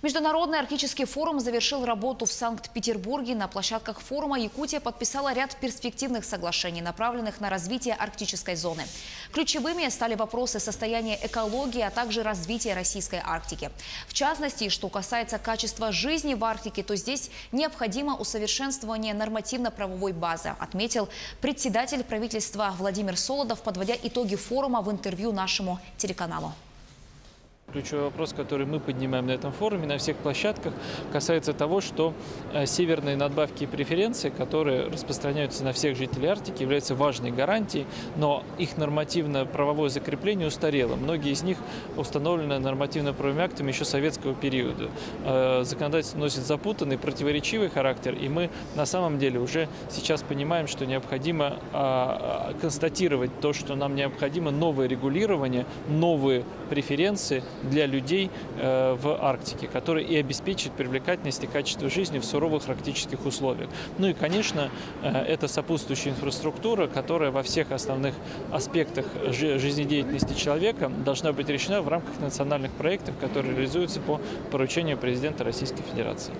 Международный арктический форум завершил работу в Санкт-Петербурге. На площадках форума Якутия подписала ряд перспективных соглашений, направленных на развитие арктической зоны. Ключевыми стали вопросы состояния экологии, а также развития российской Арктики. В частности, что касается качества жизни в Арктике, то здесь необходимо усовершенствование нормативно-правовой базы, отметил председатель правительства Владимир Солодов, подводя итоги форума в интервью нашему телеканалу. Ключевой вопрос, который мы поднимаем на этом форуме, на всех площадках, касается того, что северные надбавки и преференции, которые распространяются на всех жителей Арктики, являются важной гарантией, но их нормативно-правовое закрепление устарело. Многие из них установлены нормативно-правовыми актами еще советского периода. Законодательство носит запутанный, противоречивый характер, и мы на самом деле уже сейчас понимаем, что необходимо констатировать то, что нам необходимо новое регулирование, новые преференции для людей в Арктике, которые и обеспечат привлекательность и качество жизни в суровых арктических условиях. Ну и, конечно, это сопутствующая инфраструктура, которая во всех основных аспектах жизнедеятельности человека должна быть решена в рамках национальных проектов, которые реализуются по поручению президента Российской Федерации.